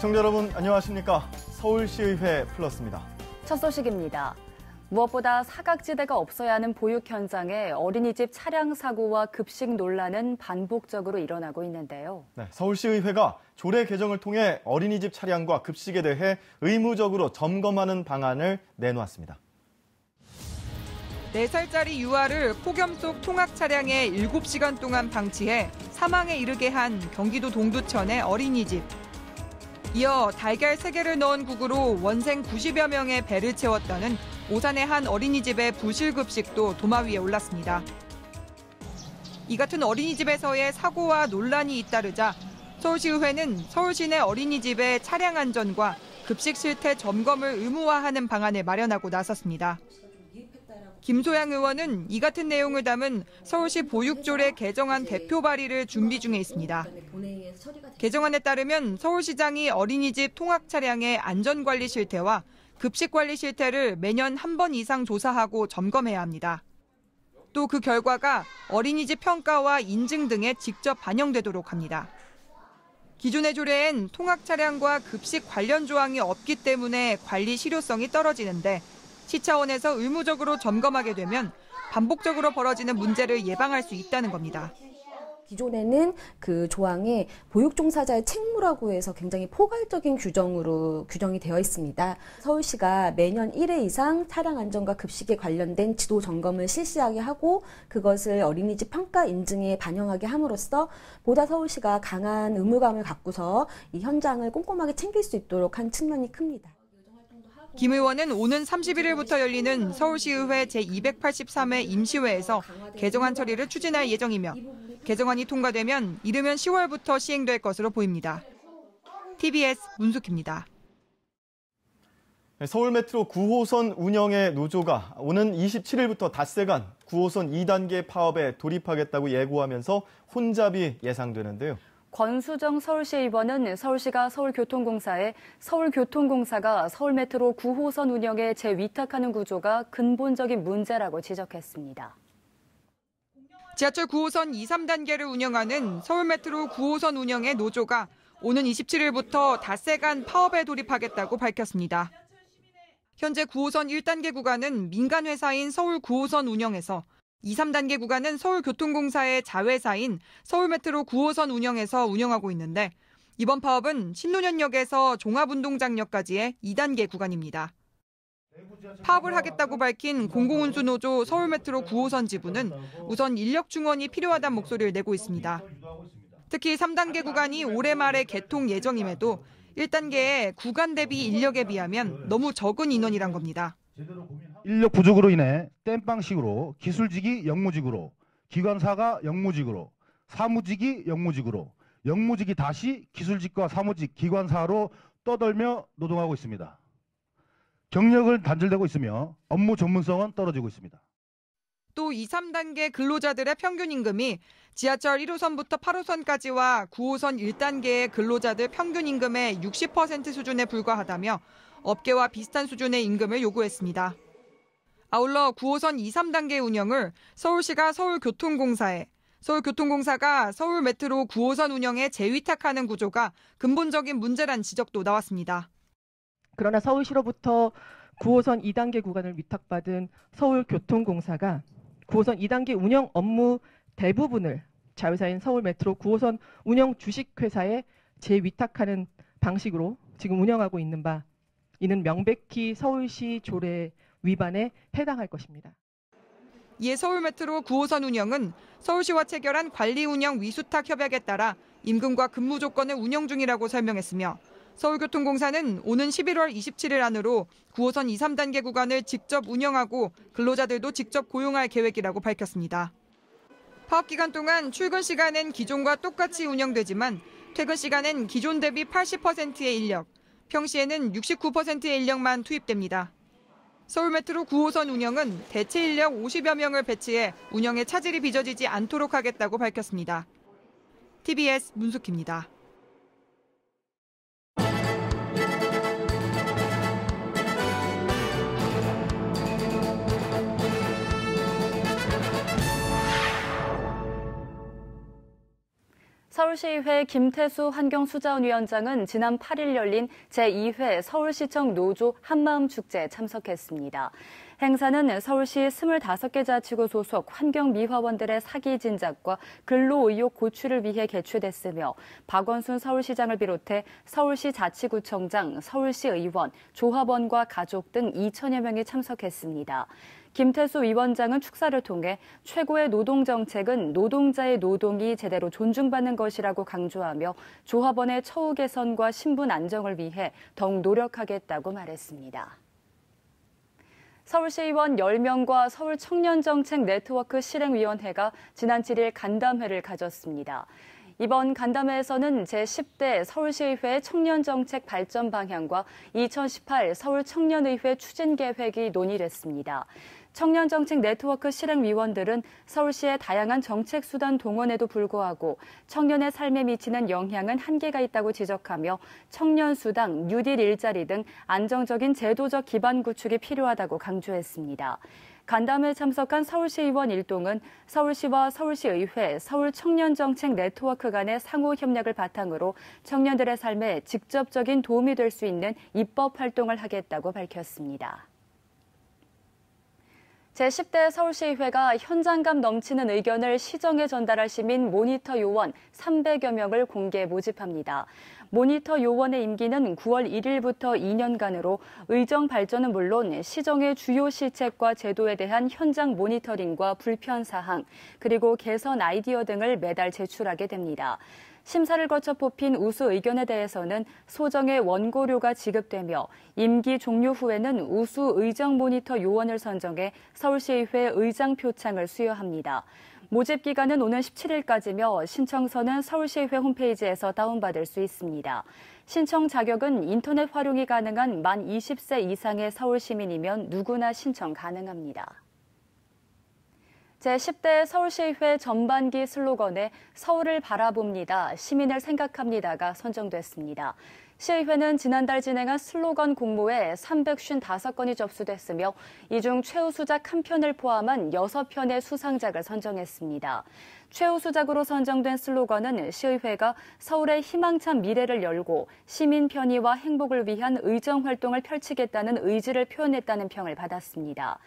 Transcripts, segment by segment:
시청자 여러분 안녕하십니까? 서울시의회 플러스입니다. 첫 소식입니다. 무엇보다 사각지대가 없어야 하는 보육 현장에 어린이집 차량 사고와 급식 논란은 반복적으로 일어나고 있는데요. 네, 서울시의회가 조례 개정을 통해 어린이집 차량과 급식에 대해 의무적으로 점검하는 방안을 내놓았습니다. 4살짜리 유아를 폭염 속 통학 차량에 7시간 동안 방치해 사망에 이르게 한 경기도 동두천의 어린이집. 이어 달걀 3개를 넣은 국으로 원생 90여 명의 배를 채웠다는 오산의 한 어린이집의 부실급식도 도마 위에 올랐습니다. 이 같은 어린이집에서의 사고와 논란이 잇따르자 서울시의회는 서울시 내 어린이집의 차량 안전과 급식 실태 점검을 의무화하는 방안을 마련하고 나섰습니다. 김소양 의원은 이 같은 내용을 담은 서울시 보육조례 개정안 대표 발의를 준비 중에 있습니다. 개정안에 따르면 서울시장이 어린이집 통학 차량의 안전관리 실태와 급식관리 실태를 매년 한 번 이상 조사하고 점검해야 합니다. 또 그 결과가 어린이집 평가와 인증 등에 직접 반영되도록 합니다. 기존의 조례엔 통학 차량과 급식 관련 조항이 없기 때문에 관리 실효성이 떨어지는데 시 차원에서 의무적으로 점검하게 되면 반복적으로 벌어지는 문제를 예방할 수 있다는 겁니다. 기존에는 그 조항에 보육 종사자의 책무라고 해서 굉장히 포괄적인 규정으로 규정이 되어 있습니다. 서울시가 매년 1회 이상 차량 안전과 급식에 관련된 지도 점검을 실시하게 하고 그것을 어린이집 평가 인증에 반영하게 함으로써 보다 서울시가 강한 의무감을 갖고서 이 현장을 꼼꼼하게 챙길 수 있도록 한 측면이 큽니다. 김 의원은 오는 31일부터 열리는 서울시의회 제283회 임시회에서 개정안 처리를 추진할 예정이며 개정안이 통과되면 이르면 10월부터 시행될 것으로 보입니다. TBS 문숙희입니다. 서울메트로 9호선 운영의 노조가 오는 27일부터 닷새간 9호선 2단계 파업에 돌입하겠다고 예고하면서 혼잡이 예상되는데요. 권수정 서울시 의원은 서울시가 서울교통공사에 서울교통공사가 서울메트로 9호선 운영에 재위탁하는 구조가 근본적인 문제라고 지적했습니다. 지하철 9호선 2, 3단계를 운영하는 서울메트로 9호선 운영의 노조가 오는 27일부터 닷새간 파업에 돌입하겠다고 밝혔습니다. 현재 9호선 1단계 구간은 민간 회사인 서울 9호선 운영에서 2, 3단계 구간은 서울교통공사의 자회사인 서울메트로 9호선 운영에서 운영하고 있는데 이번 파업은 신논현역에서 종합운동장역까지의 2단계 구간입니다. 파업을 하겠다고 밝힌 공공운수노조 서울메트로 9호선 지부는 우선 인력 중원이 필요하다는 목소리를 내고 있습니다. 특히 3단계 구간이 올해 말에 개통 예정임에도 1단계의 구간 대비 인력에 비하면 너무 적은 인원이란 겁니다. 인력 부족으로 인해 땜빵식으로 기술직이 영무직으로, 기관사가 영무직으로, 사무직이 영무직으로, 영무직이 다시 기술직과 사무직, 기관사로 떠돌며 노동하고 있습니다. 경력은 단절되고 있으며 업무 전문성은 떨어지고 있습니다. 또 2, 3단계 근로자들의 평균 임금이 지하철 1호선부터 8호선까지와 9호선 1단계의 근로자들 평균 임금의 60% 수준에 불과하다며 업계와 비슷한 수준의 임금을 요구했습니다. 아울러 9호선 2, 3단계 운영을 서울시가 서울교통공사에, 서울교통공사가 서울메트로 9호선 운영에 재위탁하는 구조가 근본적인 문제란 지적도 나왔습니다. 그러나 서울시로부터 9호선 2단계 구간을 위탁받은 서울교통공사가 9호선 2단계 운영 업무 대부분을 자회사인 서울메트로 9호선 운영 주식회사에 재위탁하는 방식으로 지금 운영하고 있는 바 이는 명백히 서울시 조례 위반에 해당할 것입니다. 이에 서울메트로 9호선 운영은 서울시와 체결한 관리운영 위수탁 협약에 따라 임금과 근무 조건을 운영 중이라고 설명했으며 서울교통공사는 오는 11월 27일 안으로 9호선 2, 3단계 구간을 직접 운영하고 근로자들도 직접 고용할 계획이라고 밝혔습니다. 파업 기간 동안 출근 시간은 기존과 똑같이 운영되지만 퇴근 시간엔 기존 대비 80%의 인력, 평시에는 69%의 인력만 투입됩니다. 서울메트로 9호선 운영은 대체 인력 50여 명을 배치해 운영에 차질이 빚어지지 않도록 하겠다고 밝혔습니다. TBS 문숙희입니다. 서울시의회 김태수 환경수자원위원장은 지난 8일 열린 제2회 서울시청 노조 한마음축제에 참석했습니다. 행사는 서울시 25개 자치구 소속 환경미화원들의 사기 진작과 근로 의욕 고취를 위해 개최됐으며 박원순 서울시장을 비롯해 서울시 자치구청장, 서울시 의원, 조합원과 가족 등 2천여 명이 참석했습니다. 김태수 위원장은 축사를 통해 최고의 노동정책은 노동자의 노동이 제대로 존중받는 것이라고 강조하며 조합원의 처우 개선과 신분 안정을 위해 더욱 노력하겠다고 말했습니다. 서울시의원 10명과 서울청년정책 네트워크 실행위원회가 지난 7일 간담회를 가졌습니다. 이번 간담회에서는 제10대 서울시의회 청년정책 발전 방향과 2018 서울청년의회 추진계획이 논의됐습니다. 청년정책 네트워크 실행위원들은 서울시의 다양한 정책 수단 동원에도 불구하고 청년의 삶에 미치는 영향은 한계가 있다고 지적하며 청년수당, 뉴딜 일자리 등 안정적인 제도적 기반 구축이 필요하다고 강조했습니다. 간담회에 참석한 서울시의원 일동은 서울시와 서울시의회, 서울청년정책 네트워크 간의 상호 협력을 바탕으로 청년들의 삶에 직접적인 도움이 될 수 있는 입법 활동을 하겠다고 밝혔습니다. 제10대 서울시의회가 현장감 넘치는 의견을 시정에 전달할 시민 모니터 요원 300여 명을 공개 모집합니다. 모니터 요원의 임기는 9월 1일부터 2년간으로 의정 발전은 물론 시정의 주요 실책과 제도에 대한 현장 모니터링과 불편 사항, 그리고 개선 아이디어 등을 매달 제출하게 됩니다. 심사를 거쳐 뽑힌 우수 의견에 대해서는 소정의 원고료가 지급되며 임기 종료 후에는 우수 의정 모니터 요원을 선정해 서울시의회 의장 표창을 수여합니다. 모집 기간은 오는 17일까지며 신청서는 서울시의회 홈페이지에서 다운받을 수 있습니다. 신청 자격은 인터넷 활용이 가능한 만 20세 이상의 서울시민이면 누구나 신청 가능합니다. 제10대 서울시의회 전반기 슬로건에 서울을 바라봅니다, 시민을 생각합니다가 선정됐습니다. 시의회는 지난달 진행한 슬로건 공모에 355건이 접수됐으며 이 중 최우수작 1편을 포함한 6편의 수상작을 선정했습니다. 최우수작으로 선정된 슬로건은 시의회가 서울의 희망찬 미래를 열고 시민 편의와 행복을 위한 의정 활동을 펼치겠다는 의지를 표현했다는 평을 받았습니다.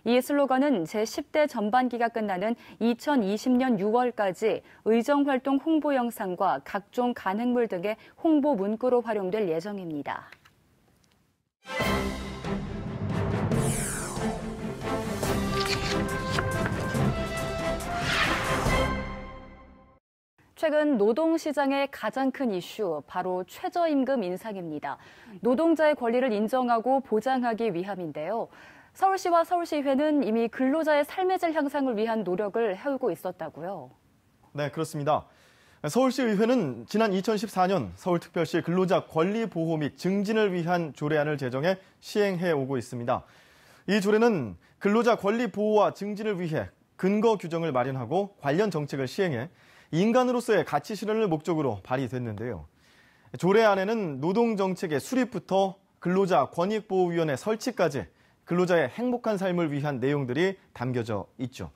이 슬로건은 제10대 전반기가 끝나는 2020년 6월까지 의정활동 홍보 영상과 각종 간행물 등의 홍보 문구로 활용될 예정입니다. 최근 노동시장의 가장 큰 이슈, 바로 최저임금 인상입니다. 노동자의 권리를 인정하고 보장하기 위함인데요. 서울시와 서울시의회는 이미 근로자의 삶의 질 향상을 위한 노력을 해오고 있었다고요. 네, 그렇습니다. 서울시의회는 지난 2014년 서울특별시 근로자 권리 보호 및 증진을 위한 조례안을 제정해 시행해 오고 있습니다. 이 조례는 근로자 권리 보호와 증진을 위해 근거 규정을 마련하고 관련 정책을 시행해 인간으로서의 가치 실현을 목적으로 발의됐는데요. 조례안에는 노동정책의 수립부터 근로자 권익보호위원회 설치까지 근로자의 행복한 삶을 위한 내용들이 담겨져 있죠.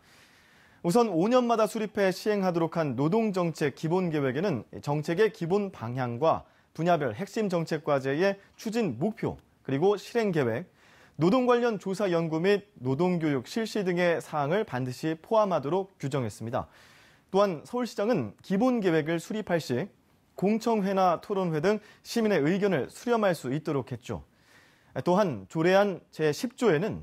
우선 5년마다 수립해 시행하도록 한 노동정책 기본계획에는 정책의 기본 방향과 분야별 핵심 정책 과제의 추진 목표, 그리고 실행계획, 노동 관련 조사 연구 및 노동교육 실시 등의 사항을 반드시 포함하도록 규정했습니다. 또한 서울시장은 기본계획을 수립할 시 공청회나 토론회 등 시민의 의견을 수렴할 수 있도록 했죠. 또한 조례안 제10조에는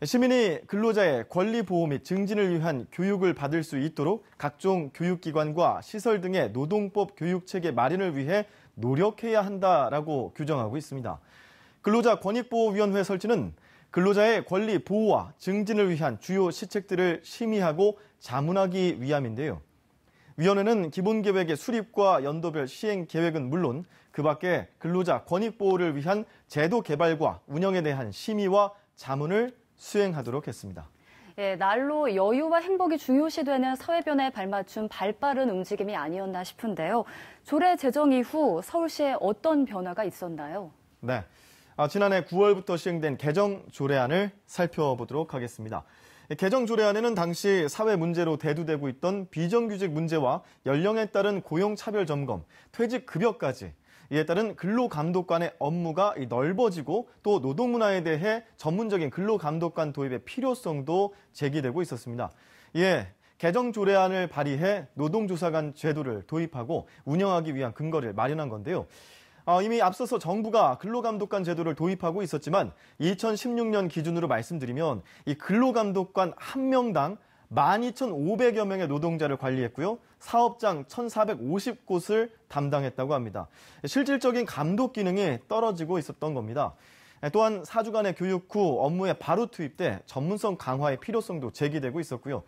시민이 근로자의 권리 보호 및 증진을 위한 교육을 받을 수 있도록 각종 교육기관과 시설 등의 노동법 교육체계 마련을 위해 노력해야 한다라고 규정하고 있습니다. 근로자 권익보호위원회 설치는 근로자의 권리 보호와 증진을 위한 주요 시책들을 심의하고 자문하기 위함인데요. 위원회는 기본계획의 수립과 연도별 시행 계획은 물론 그 밖에 근로자 권익 보호를 위한 제도 개발과 운영에 대한 심의와 자문을 수행하도록 했습니다. 예, 날로 여유와 행복이 중요시되는 사회 변화에 발맞춘 발빠른 움직임이 아니었나 싶은데요. 조례 제정 이후 서울시에 어떤 변화가 있었나요? 네, 지난해 9월부터 시행된 개정 조례안을 살펴보도록 하겠습니다. 개정 조례안에는 당시 사회 문제로 대두되고 있던 비정규직 문제와 연령에 따른 고용차별 점검, 퇴직 급여까지 이에 따른 근로감독관의 업무가 넓어지고 또 노동문화에 대해 전문적인 근로감독관 도입의 필요성도 제기되고 있었습니다. 이에 개정 조례안을 발의해 노동조사관 제도를 도입하고 운영하기 위한 근거를 마련한 건데요. 이미 앞서서 정부가 근로감독관 제도를 도입하고 있었지만 2016년 기준으로 말씀드리면 이 근로감독관 한 명당 12,500여 명의 노동자를 관리했고요. 사업장 1,450곳을 담당했다고 합니다. 실질적인 감독 기능이 떨어지고 있었던 겁니다. 또한 사주 간의 교육 후 업무에 바로 투입돼 전문성 강화의 필요성도 제기되고 있었고요.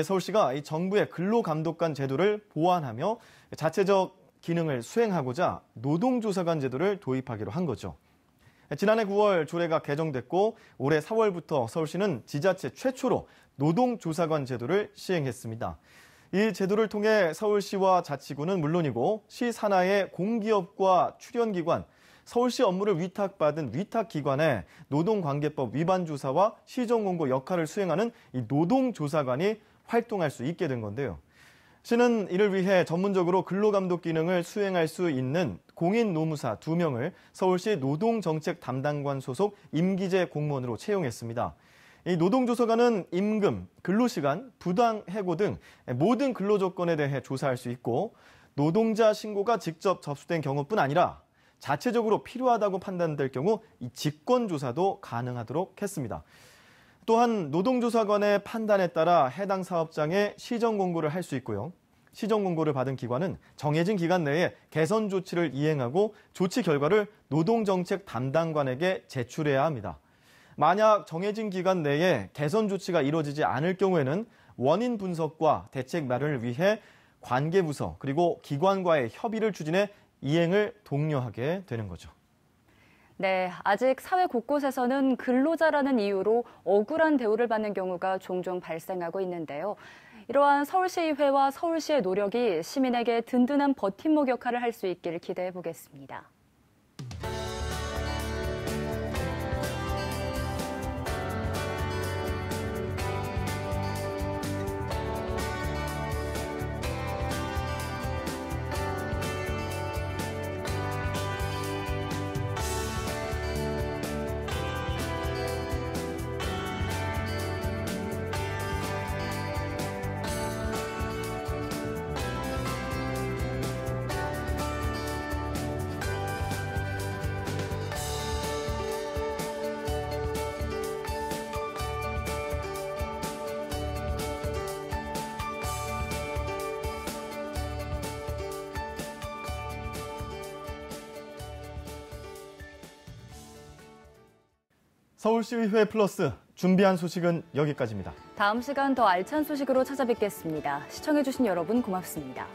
서울시가 이 정부의 근로감독관 제도를 보완하며 자체적 기능을 수행하고자 노동조사관 제도를 도입하기로 한 거죠. 지난해 9월 조례가 개정됐고 올해 4월부터 서울시는 지자체 최초로 노동조사관 제도를 시행했습니다. 이 제도를 통해 서울시와 자치구는 물론이고 시 산하의 공기업과 출연기관, 서울시 업무를 위탁받은 위탁기관에 노동관계법 위반 조사와 시정공고 역할을 수행하는 이 노동조사관이 활동할 수 있게 된 건데요. 시는 이를 위해 전문적으로 근로감독 기능을 수행할 수 있는 공인 노무사 2명을 서울시 노동정책 담당관 소속 임기제 공무원으로 채용했습니다. 이 노동조사관은 임금, 근로시간, 부당해고 등 모든 근로조건에 대해 조사할 수 있고 노동자 신고가 직접 접수된 경우뿐 아니라 자체적으로 필요하다고 판단될 경우 이 직권조사도 가능하도록 했습니다. 또한 노동조사관의 판단에 따라 해당 사업장에 시정공고를 할 수 있고요. 시정공고를 받은 기관은 정해진 기간 내에 개선 조치를 이행하고 조치 결과를 노동정책 담당관에게 제출해야 합니다. 만약 정해진 기간 내에 개선 조치가 이루어지지 않을 경우에는 원인 분석과 대책 마련을 위해 관계부서 그리고 기관과의 협의를 추진해 이행을 독려하게 되는 거죠. 네, 아직 사회 곳곳에서는 근로자라는 이유로 억울한 대우를 받는 경우가 종종 발생하고 있는데요. 이러한 서울시의회와 서울시의 노력이 시민에게 든든한 버팀목 역할을 할 수 있기를 기대해 보겠습니다. 서울시의회 플러스 준비한 소식은 여기까지입니다. 다음 시간 더 알찬 소식으로 찾아뵙겠습니다. 시청해주신 여러분 고맙습니다.